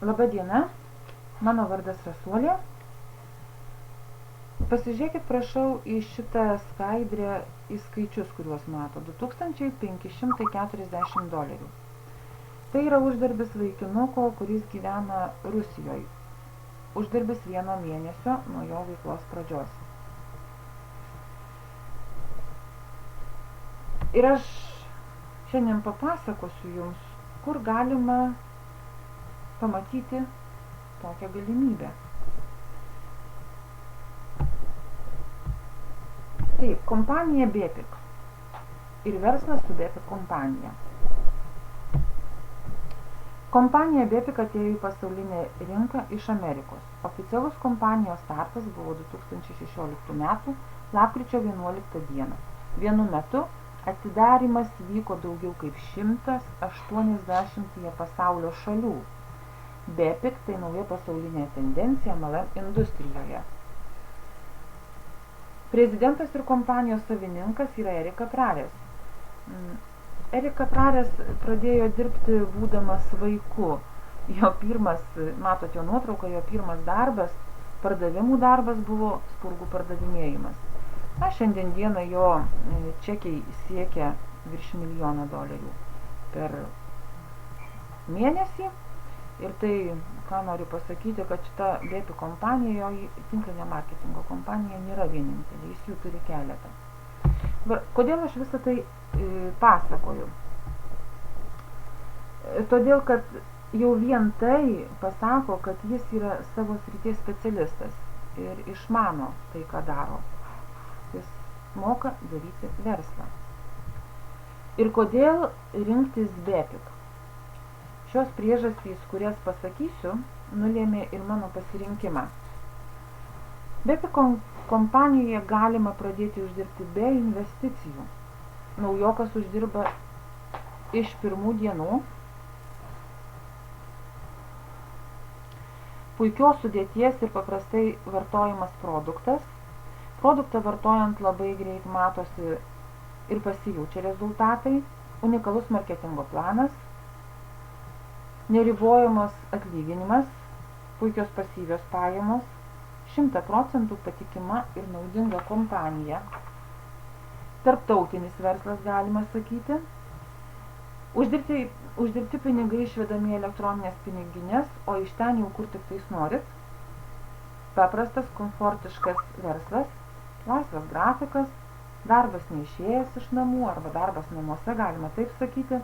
Labą dieną, mano vardas Rasuolė. Pasižiūrėkit, prašau, į šitą skaidrę į skaičius, kuriuos mato. $2540. Tai yra uždarbis vaikinuko, kuris gyvena Rusijoje. Uždarbis 1 mėnesio nuo jo veiklos pradžios. Ir aš šiandien papasakosiu jums, kur galima pamatyti tokią galimybę. Taip, kompanija Bepic ir verslas su Bepic kompanija. Kompanija Bepic atėjo į pasaulinę rinką iš Amerikos. Oficialus kompanijos startas buvo 2016 metų lapkričio 11 dieną. Vienu metu atidarymas vyko daugiau kaip 180 pasaulio šalių. Bepic tai nauja pasaulinė tendencija MLM industrijoje. Prezidentas ir kompanijos savininkas yra Erika Prares. Erika Prares pradėjo dirbti būdamas vaiku. Jo pirmas, matot jo nuotrauką, jo pirmas darbas, pardavimų darbas buvo spurgų pardavinėjimas. Na, šiandien dieną jo čekiai siekia virš $1 milijono per mėnesį. Ir tai, ką noriu pasakyti, kad šita Bepic kompanija, jo tinklinė marketingo kompanija, nėra vienintelė, jis jų turi keletą. Kodėl aš visą tai pasakoju? Todėl, kad jau vien tai pasako, kad jis yra savo srities specialistas ir išmano tai, ką daro. Jis moka daryti verslą. Ir kodėl rinktis Bepic? Šios priežastys, kurias pasakysiu, nulėmė ir mano pasirinkimą. Bepic kompanijoje galima pradėti uždirbti be investicijų. Naujokas uždirba iš pirmų dienų. Puikios sudėties ir paprastai vartojamas produktas. Produktą vartojant labai greit matosi ir pasijaučia rezultatai. Unikalus marketingo planas. Neribojamas atlyginimas, puikios pasyvios pajamos, 100% patikima ir naudinga kompanija. Tarptautinis verslas, galima sakyti. Uždirbti pinigai išvedami į elektroninės piniginės, o iš ten jau kur tik tais norit. Paprastas, komfortiškas verslas, laisvas grafikas, darbas neišėjęs iš namų arba darbas namuose, galima taip sakyti,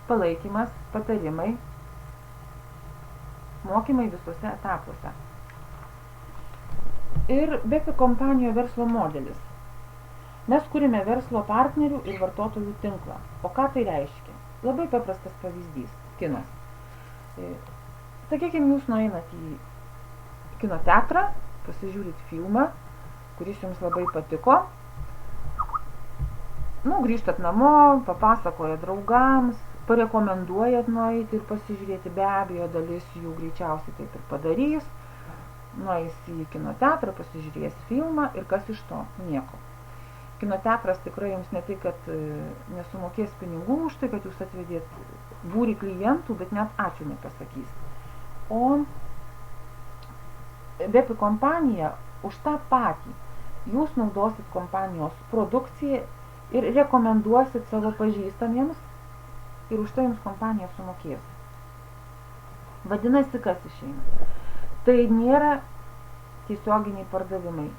palaikymas, patarimai, mokymai visuose etapuose. Ir Bepic kompanijoje verslo modelis. Mes kūrime verslo partnerių ir vartotojų tinklą. O ką tai reiškia? Labai paprastas pavyzdys – kinas. Sakykime, jūs nueinat į kino teatrą, pasižiūrit filmą, kuris jums labai patiko. Grįžtat namo, papasakoja draugams, parekomenduojat nueiti ir pasižiūrėti, be abejo, dalis jų greičiausiai taip ir padarys. Nueis į kino teatrą, pasižiūrės filmą ir kas iš to? Nieko. Kino teatras tikrai jums ne tai, kad nesumokės pinigų už tai, kad jūs atvedėt būrį klientų, bet net ačiū nepasakys. O Bepic kompanija už tą patį jūs naudosit kompanijos produkciją ir rekomenduosit savo pažįstamiems ir už tai jums kompanija sumokės. Vadinasi, kas išeina? Tai nėra tiesioginiai pardavimai.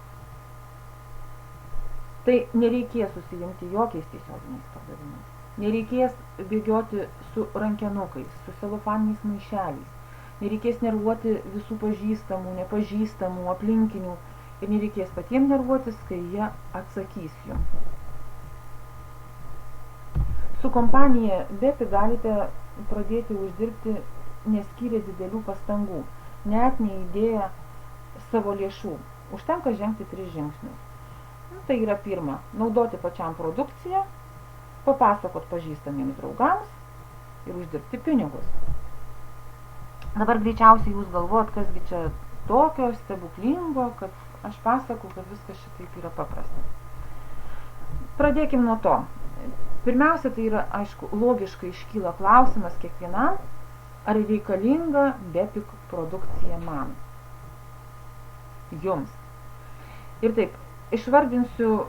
Tai nereikės susijungti jokiais tiesioginiais pardavimais. Nereikės bėgioti su rankenukais, su celofaniniais maišeliais. Nereikės nervuoti visų pažįstamų, nepažįstamų, aplinkinių. Ir nereikės patiems nervuotis, kai jie atsakys jums. Su kompanija Bepic galite pradėti uždirbti neskyrę didelių pastangų, net neįdėję savo lėšų. Užtenka žengti 3 žingsnius. Tai yra pirma, naudoti pačiam produkciją, papasakot pažįstamiems draugams ir uždirbti pinigus. Dabar greičiausiai jūs galvojat, kasgi čia tokio stebuklingo, kad aš pasakau, kad viskas šitaip yra paprasta. Pradėkim nuo to. Pirmiausia, tai yra, aišku, logiškai iškyla klausimas kiekvienam, Ar reikalinga BEPIK produkcija man? Jums. Ir taip, išvardinsiu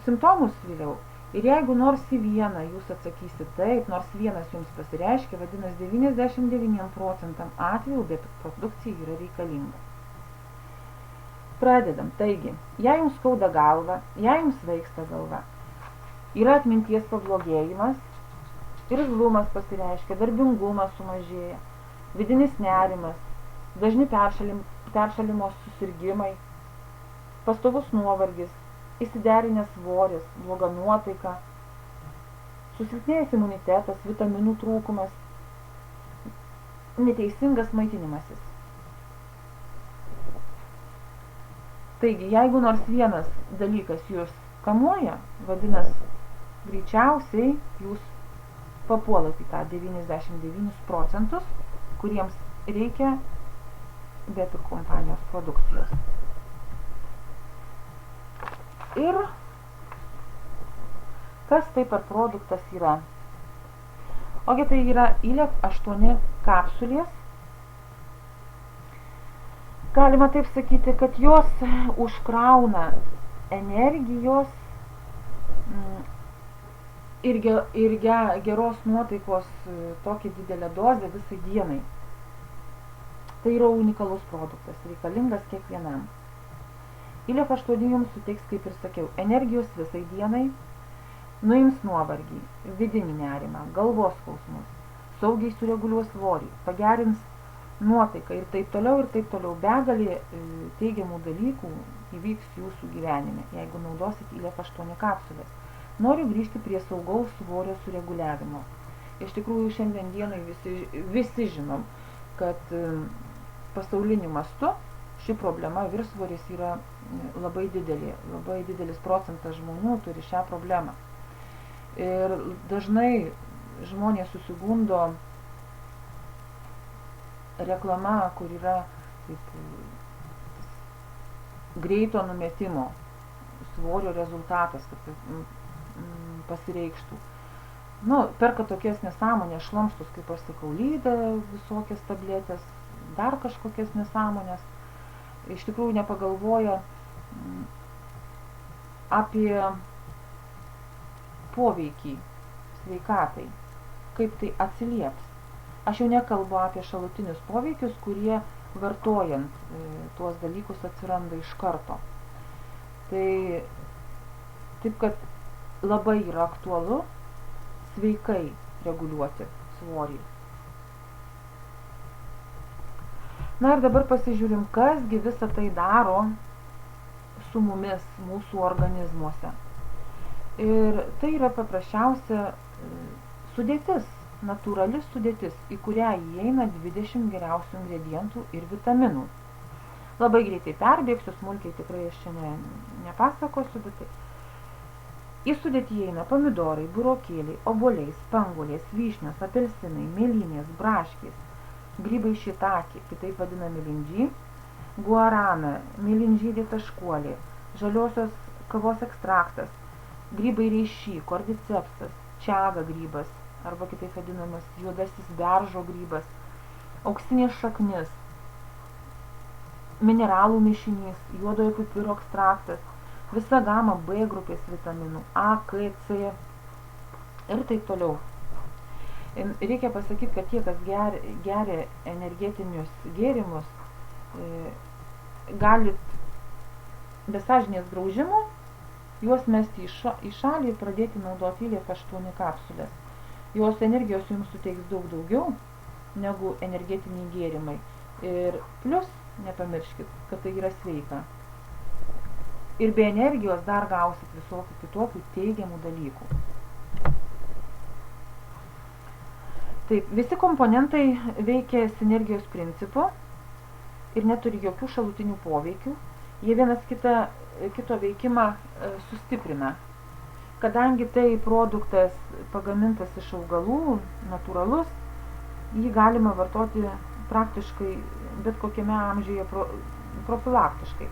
simptomus vėliau. Ir jeigu nors į vieną jūs atsakysit taip, nors vienas jums pasireiškia, vadinasi 99% atvejų BEPIK produkcija yra reikalinga. Pradedam. Taigi, jei jums skauda galva, jei jums svaigsta galva, yra atminties pablogėjimas, irzlumas pasireiškia, darbingumas sumažėja, vidinis nerimas, dažni peršalimo susirgimai, pastovus nuovargis, įsiderinęs svoris, bloga nuotaika, susilpnėjęs imunitetas, vitaminų trūkumas, neteisingas maitinimasis. Taigi, jeigu nors vienas dalykas jūs kamuoja, vadinasi, greičiausiai jūs papuolat į tą 99%, kuriems reikia BEPIK kompanijos produkcijos. Ir kas tai per produktas yra? Ogi tai yra ILEF 8 kapsulės. Galima taip sakyti, kad jos užkrauna energijos ir geros nuotaikos tokią didelę dozę visai dienai. Tai yra unikalus produktas, reikalingas kiekvienam. ILEF 8 jums suteiks, kaip ir sakiau, energijos visai dienai, nuims nuovargį, vidinį nerimą, galvos skausmus, saugiai sureguliuos svorį, pagerins nuotaiką ir taip toliau, begalė teigiamų dalykų įvyks jūsų gyvenime, jeigu naudosit ILEF 8 kapsulės. Noriu grįžti prie saugaus svorio sureguliavimo. Iš tikrųjų, šiandien dienai visi žinom, kad pasauliniu mastu ši problema viršsvoris yra labai didelė. Labai didelis procentas žmonių turi šią problemą. Ir dažnai žmonės susigundo reklama, kur yra taip, greito numetimo svorio rezultatas, kad pasireikštų. Perka tokias nesąmonės šlamštus, kaip aš sakau, lydą, visokias tabletės, dar kažkokias nesąmonės. Iš tikrųjų nepagalvoja apie poveikį sveikatai, kaip tai atsilieps. Aš jau nekalbu apie šalutinius poveikius, kurie vartojant tuos dalykus atsiranda iš karto. Tai taip, kad labai yra aktualu sveikai reguliuoti svorį. Na ir dabar pasižiūrim, kasgi visą tai daro su mumis, mūsų organizmuose. Ir tai yra paprasčiausia sudėtis, natūrali sudėtis, į kurią įeina 20 geriausių ingredientų ir vitaminų. Labai greitai perbėgsiu, smulkiai tikrai aš čia nepasakosiu, bet tai. Į sudėtį įeina pomidorai, burokėliai, obuoliai, spanguolės, vyšnios, apelsinai, mėlynės, braškės, grybai šitaki, kitaip vadinami lindžiai, guarana, mėlynžydė taškuolė, žaliosios kavos ekstraktas, grybai reišy, kordycepsas, čiaga grybas, arba kitaip vadinamas juodasis beržo grybas, auksinės šaknis, mineralų mišinys, juodojo pipiro ekstraktas, visa gama B grupės vitaminų, A, K, C ir taip toliau. Reikia pasakyti, kad tie, kas geria energetinius gėrimus, galit be sąžinės graužimo juos mesti į šalį ir pradėti naudoti ILEF 8 kapsulės. Jos energijos jums suteiks daug daugiau negu energetiniai gėrimai. Ir plus, nepamirškit, kad tai yra sveika. Ir be energijos dar gausit visokių kitokių teigiamų dalykų. Taip, visi komponentai veikia sinergijos principu ir neturi jokių šalutinių poveikių. Jie vienas kito veikimą sustiprina. Kadangi tai produktas pagamintas iš augalų, natūralus, jį galima vartoti praktiškai bet kokiame amžiuje profilaktiškai.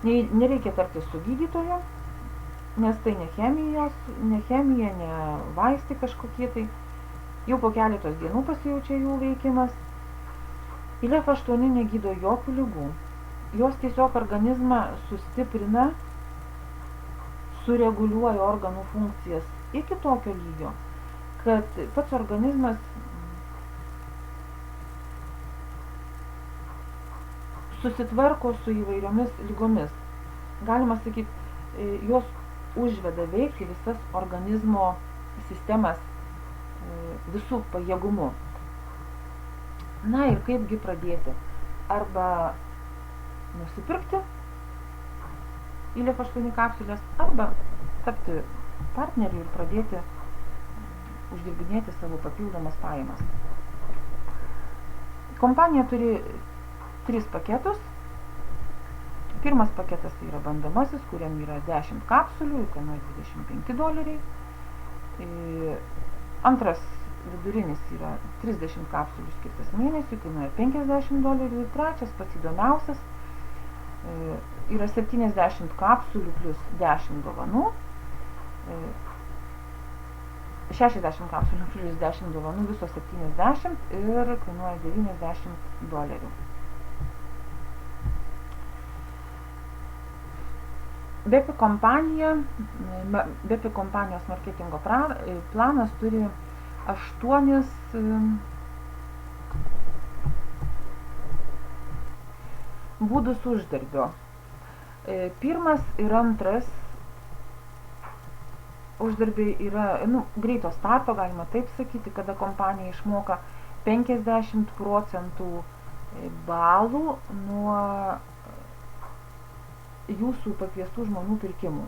Nereikia tartis su gydytoju, nes tai ne chemija, ne vaistai kažkokie tai. Jau po keletos dienų pasijaučia jų veikimas. ILEF-8 negydo jokių ligų. Jos tiesiog organizmą sustiprina, sureguliuoja organų funkcijas iki tokio lygio, kad pats organizmas susitvarko su įvairiomis lygomis. Galima sakyti, jos užveda veikti visas organizmo sistemas visų pajėgumu. Na ir kaipgi pradėti? Arba nusipirkti ILEF-8 kapsulės, arba tapti partneriu ir pradėti uždirbinėti savo papildomas pajamas. Kompanija turi 3 paketus. Pirmas paketas tai yra bandomasis, kuriam yra 10 kapsulių, kainuoja $25. Antras vidurinis yra 30 kapsulių skirtas mėnesiui, kainuoja $50. Ir trečias, pats įdomiausias, yra 70 kapsulių plus 10 dovanų. 60 kapsulių plus 10 dovanų, viso 70 ir kainuoja $90. Bepi kompanijos marketingo planas turi 8 būdus uždarbio. Pirmas ir antras uždarbiai yra greito starto, galima taip sakyti, kada kompanija išmoka 50% balų nuo jūsų pakviestų žmonių pirkimų.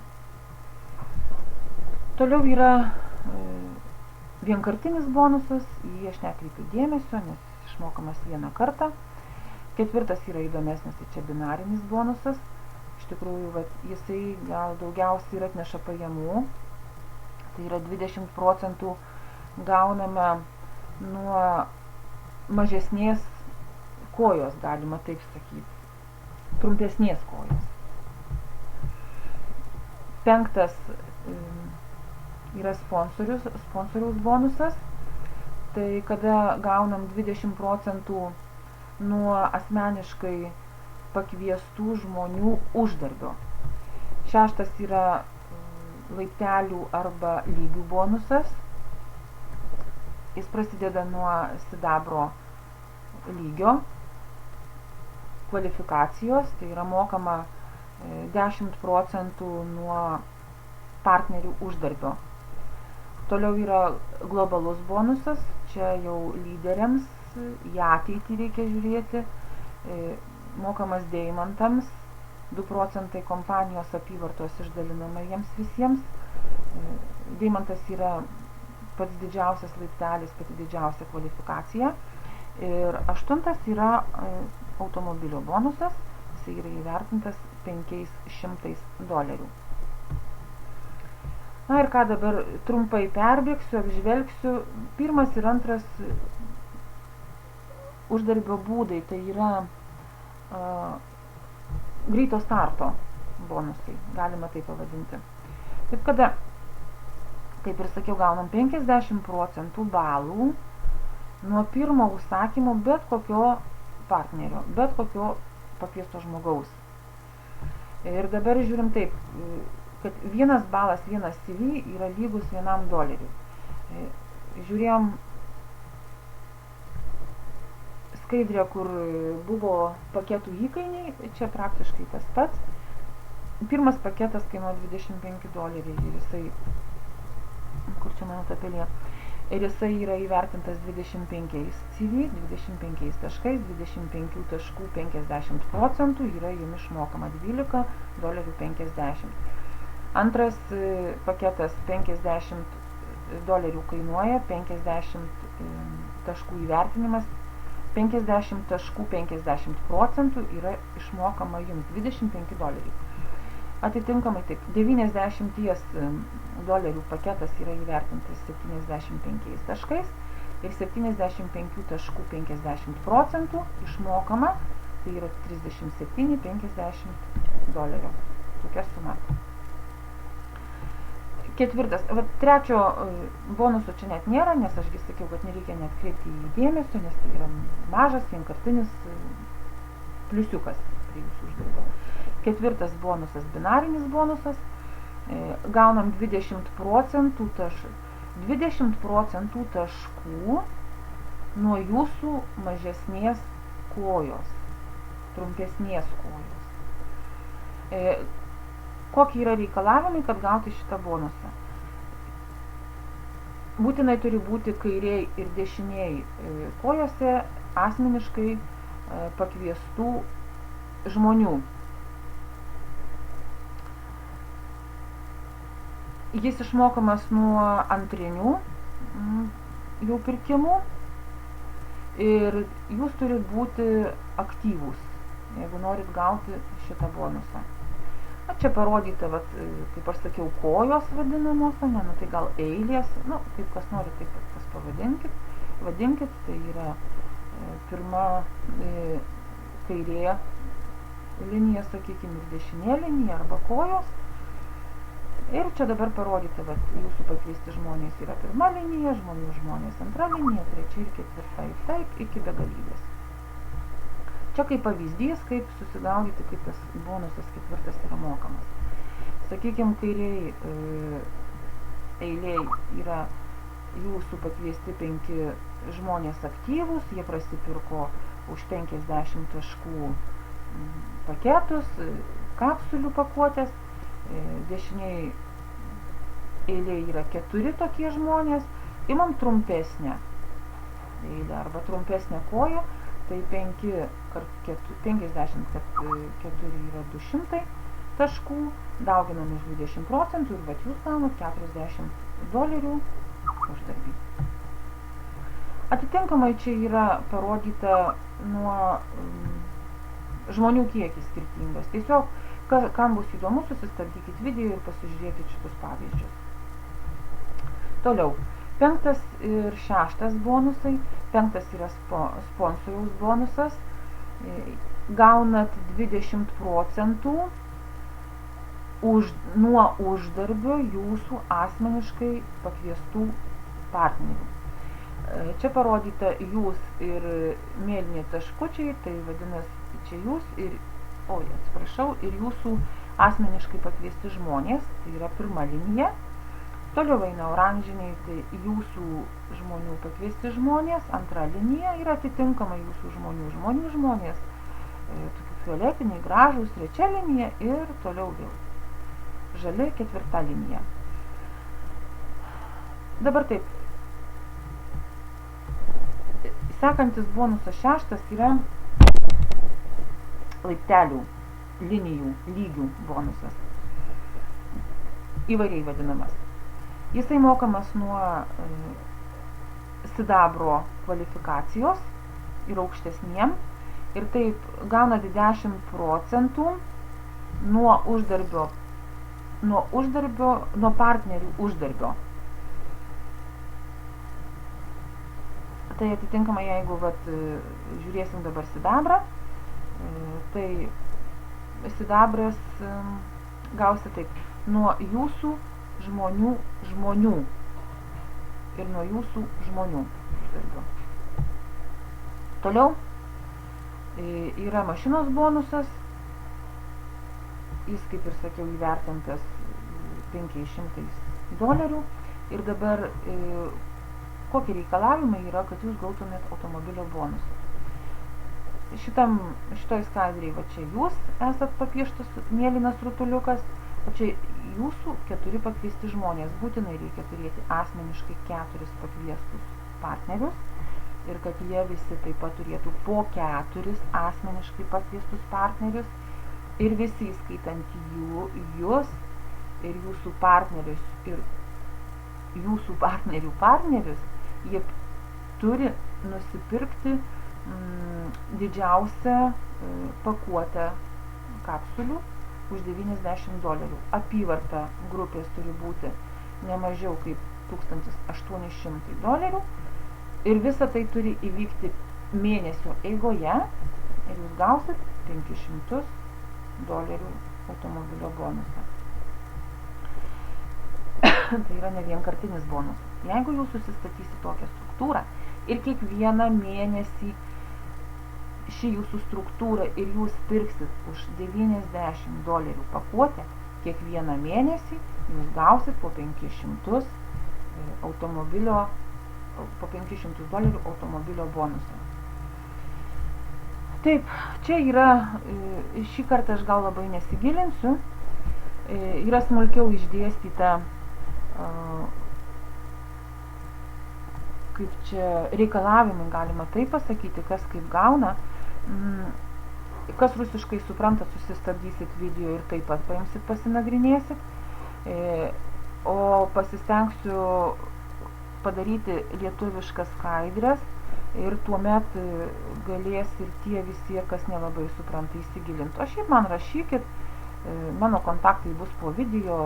Toliau yra vienkartinis bonusas, jį aš nekreipiu dėmesio, nes išmokamas vieną kartą. Ketvirtas yra įdomesnis, tai čia binarinis bonusas. Iš tikrųjų, jisai gal daugiausiai ir atneša pajamų. Tai yra 20% gauname nuo mažesnės kojos, galima taip sakyti, trumpesnės kojos. Penktas yra sponsoriaus bonusas, tai kada gaunam 20% nuo asmeniškai pakviestų žmonių uždarbio. Šeštas yra laiptelių arba lygių bonusas. Jis prasideda nuo sidabro lygio kvalifikacijos, tai yra mokama 10% nuo partnerių uždarbio. Toliau yra globalus bonusas, čia jau lyderiams į ateitį reikia žiūrėti, mokamas deimantams, 2% kompanijos apyvartos išdalinama jiems visiems. Deimantas yra pats didžiausias laiptelis, pati didžiausia kvalifikacija. Ir 8 yra automobilio bonusas, jis yra įvertintas $500. Na ir ką dabar trumpai perbėgsiu, apžvelgsiu. Pirmas ir antras uždarbio būdai, tai yra greito starto bonusai, galima taip pavadinti. Taip kada, kaip ir sakiau, gaunam 50% balų nuo pirmo užsakymo bet kokio partnerio, bet kokio pakviesto žmogaus. Ir dabar žiūrim taip, kad 1 balas, 1 CV yra lygus $1. Žiūrėjom skaidrę, kur buvo paketų įkainiai, čia praktiškai tas pats. Pirmas paketas kainuoja $25 ir jisai, kur čia mano tapelė, ir jisai yra įvertintas 25 CV, 25 taškais, 25 taškų 50% yra jums išmokama $12.50. Antras paketas $50 kainuoja, 50 taškų įvertinimas, 50 taškų 50% yra išmokama jums $25. Atitinkamai taip, $90 paketas yra įvertintas 75 taškais ir 75 taškų 50% išmokama, tai yra $37.50. Tokia suma. Ketvirtas, trečio bonuso čia net nėra, nes ašgi sakiau, kad nereikia net kreipti į dėmesio, nes tai yra mažas, vienkartinis pliusiukas prie jūsų uždarbio. Ketvirtas bonusas, binarinis bonusas, gaunam 20% taškų nuo jūsų mažesnės kojos, trumpesnės kojos. Kokie yra reikalavimai, kad gauti šitą bonusą? Būtinai turi būti kairiai ir dešiniai kojose asmeniškai pakviestų žmonių. Jis išmokamas nuo antrinių jau pirkimų ir jūs turit būti aktyvūs, jeigu norit gauti šitą bonusą. Čia parodyta, kaip aš sakiau, kojos vadinamos, ne, tai gal eilės, kaip kas nori, taip kas vadinkit, tai yra pirma kairė linija, sakykime, ir dešinė linija arba kojos. Ir čia dabar parodyta, jūsų pakviesti žmonės yra pirma linija, žmonės antra linija, trečia ir ketvirta, ir taip iki begalybės. Čia kaip pavyzdys, kaip susigaudyti, kaip tas bonusas ketvirtas yra mokamas. Sakykime, kairiai eiliai yra jūsų pakviesti 5 žmonės aktyvūs, jie prasipirko už 50 taškų paketus, kapsulių pakuotės, dešiniai eiliai yra 4 tokie žmonės, imam trumpesnę eilę arba trumpesnę koją, tai 50 yra 200 taškų, dauginam iš 20% ir jūs gaunat $40 uždarbį. Atitinkamai čia yra parodyta nuo žmonių kiekis skirtingas. Tiesiog, kam bus įdomu, susistabdykit video ir pasižiūrėkit šitus pavyzdžius. Toliau. 5 ir 6 bonusai. 5 yra sponsoriaus bonusas. Gaunat 20% nuo uždarbio jūsų asmeniškai pakviestų partnerių. Čia parodyta jūs ir mėlyni taškučiai, tai vadinasi čia jūs ir, ir jūsų asmeniškai pakviesti žmonės, tai yra pirma linija. Toliau eina oranžiniai, tai jūsų žmonių pakviesti žmonės, antra linija ir atitinkamai jūsų žmonės, tokių fioletiniai, gražūs, trečia linija ir toliau vėl žali, ketvirta linija. Dabar taip, sekantis bonusas 6 yra laiptelių, linijų, lygių bonusas, įvairiai vadinamas. Jisai mokamas nuo sidabro kvalifikacijos ir aukštesniem ir taip gauna 10% nuo partnerių uždarbio. Tai atitinkamai, jeigu žiūrėsim dabar sidabrą, tai sidabras gausi taip nuo jūsų žmonių ir nuo jūsų žmonių uždarbio. Toliau yra mašinos bonusas, jis, kaip ir sakiau, įvertintas $500 ir dabar kokie reikalavimai yra, kad jūs gautumėt automobilio bonusą. Šitoj skaidrėje, čia jūs esat papieštas mėlynas rutuliukas, o čia jūsų 4 pakviesti žmonės. Būtinai reikia turėti asmeniškai 4 pakviestus partnerius ir kad jie visi taip pat turėtų po 4 asmeniškai pakviestus partnerius ir visi, įskaitant jūs ir jūsų partnerius ir jūsų partnerių partnerius, jie turi nusipirkti didžiausią pakuotę kapsulių už $90. Apyvarta grupės turi būti ne mažiau kaip $1800 ir visa tai turi įvykti mėnesio eigoje ir jūs gausit $500 automobilio bonusą. tai yra ne vienkartinis bonusas. Jeigu jūs susistatysi tokią struktūrą ir kiekvieną mėnesį ši jūsų struktūra ir jūs pirksit už $90 pakuotę, kiekvieną mėnesį jūs gausit po 500 $500 automobilio bonusą. Taip, čia yra, šį kartą aš gal labai nesigilinsiu, yra smulkiau išdėstyta, kaip čia reikalavimai, galima taip pasakyti, kas kaip gauna. Kas rusiškai supranta, susistabdysit video ir taip pat paimsit, pasinagrinėsit. O pasistengsiu padaryti lietuviškas skaidres ir tuomet galės ir tie visi, kas nelabai supranta, įsigilinti. O šiaip man rašykit, mano kontaktai bus po video,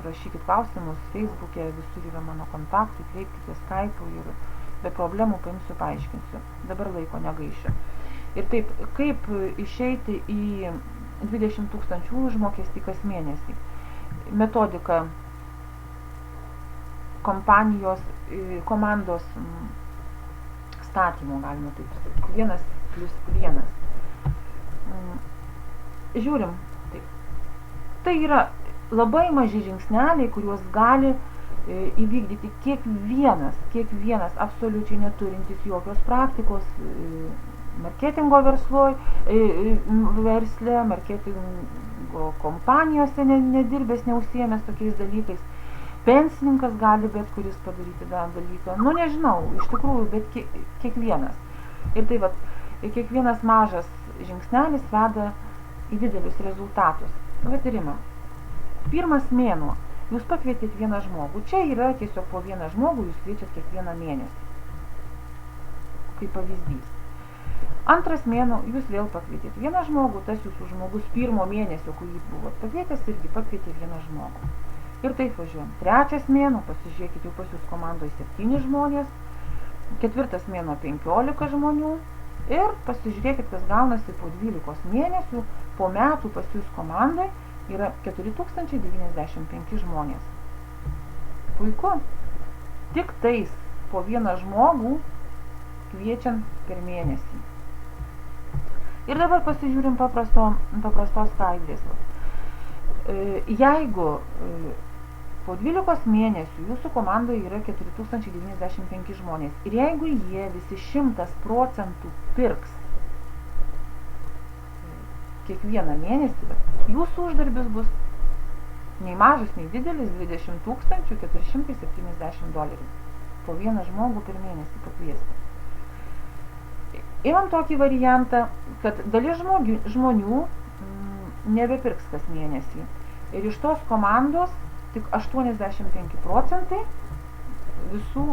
rašykit klausimus Facebook'e, visur yra mano kontaktai, kreipkite Skype'u ir be problemų paimsiu, paaiškinsiu. Dabar laiko negaišiu. Ir taip, kaip išeiti į 20 000 užmokestį kas mėnesį. Metodika komandos statymo, galima taip sakyti. 1+1. Žiūrim. Taip. Tai yra labai maži žingsneliai, kuriuos gali įvykdyti kiekvienas absoliučiai neturintis jokios praktikos marketingo versle, marketingo kompanijose nedirbęs, neužsiėmęs tokiais dalykais. Pensininkas gali bet kuris padaryti tą dalyką. Nu, nežinau, iš tikrųjų, bet kiekvienas. Ir tai vat, kiekvienas mažas žingsnelis veda į didelius rezultatus. Vat ir ima. Pirmas mėnuo. Jūs pakvietėt vieną žmogų. Čia yra tiesiog po vieną žmogų, jūs kviečiat kiekvieną mėnesį. Kaip pavyzdys. Antras mėnuo, jūs vėl pakvietėt vieną žmogų, tas jūsų žmogus pirmo mėnesio, kurį buvot pakvietęs, irgi pakvietė vieną žmogų. Ir taip važiuojam. Trečias mėnuo, pasižiūrėkit, jau pas jūs komandoje 7 žmonės. Ketvirtas mėnuo 15 žmonių. Ir pasižiūrėkit, kas gaunasi po 12 mėnesių, po metų pas jūs komandoje yra 4095 žmonės. Puiku. Tik tais po vieną žmogų kviečiant per mėnesį. Ir dabar pasižiūrim paprastos skaidrės. Jeigu po 12 mėnesių jūsų komandoje yra 4095 žmonės ir jeigu jie visi 100% pirks kiekvieną mėnesį, jūsų uždarbis bus nei mažas, nei didelis, $20 470 po vieną žmogų per mėnesį pakviesti. Imam tokį variantą, kad dalis žmonių nebepirks kas mėnesį. Ir iš tos komandos tik 85% visų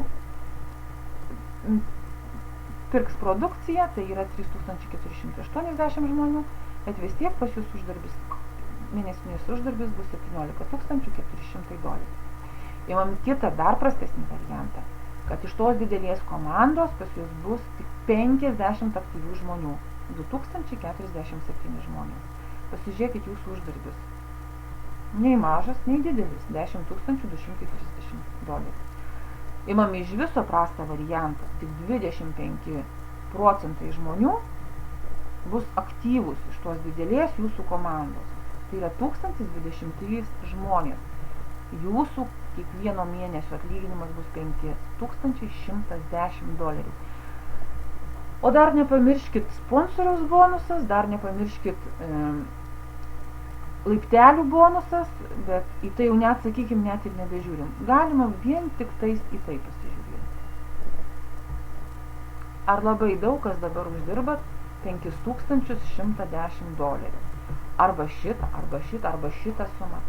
pirks produkciją, tai yra 3480 žmonių, bet vis tiek pas jūs uždarbis, mėnesinis uždarbis bus $17 400. Imam kitą dar prastesnį variantą, kad iš tos didelės komandos pas jūs bus tik 50 aktyvių žmonių, 2047 žmonės. Pasižiūrėkit jūsų uždarbis. Nei mažas, nei didelis, $10 230. Imam iš viso prastą variantą, tik 25% žmonių bus aktyvus iš tos didelės jūsų komandos. Tai yra 1023 žmonės. Jūsų kiekvieno mėnesio atlyginimas bus $5110. O dar nepamirškit sponsoriaus bonusas, dar nepamirškit laiptelių bonusas, bet į tai jau net, sakykim, net ir nebežiūrim. Galima vien tik tais į tai pasižiūrėti. Ar labai daug kas dabar uždirbat $5110? Arba šitą sumą.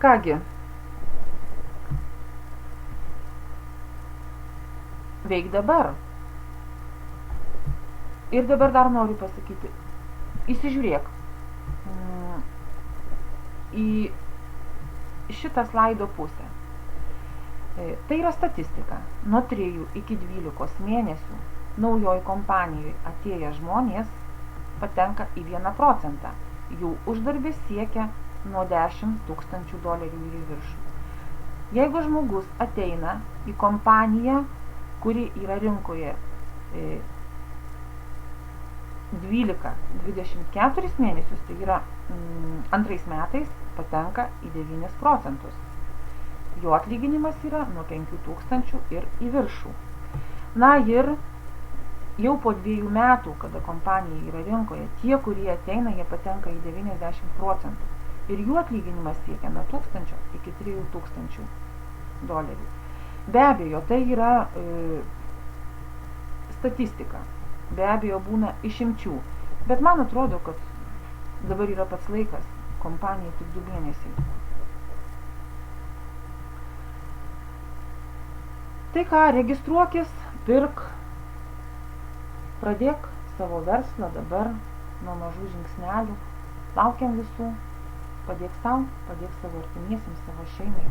Kągi, veik dabar. Ir dabar dar noriu pasakyti, įsižiūrėk į šitą slaido pusę. Tai yra statistika. Nuo 3 iki 12 mėnesių naujoj kompanijoje atėję žmonės patenka į 1%. Jų uždarbis siekia nuo $10,000 ir į viršų. Jeigu žmogus ateina į kompaniją, kuri yra rinkoje 12-24 mėnesius, tai yra antrais metais patenka į 9%. Jo atlyginimas yra nuo 5,000 ir į viršų. Na ir jau po 2 metų, kada kompanija yra rinkoje, tie, kurie ateina, jie patenka į 90%. Ir jų atlyginimas siekia nuo 1,000 iki $3,000. Be abejo, tai yra statistika. Be abejo, būna išimčių. Bet man atrodo, kad dabar yra pats laikas, kompanijai tik 2 mėnesiai. Tai ką, registruokis, pirk, pradėk savo verslą dabar nuo mažų žingsnelių. Laukiam visų. Padėk sau, padėk savo artimiesiems, savo šeimai.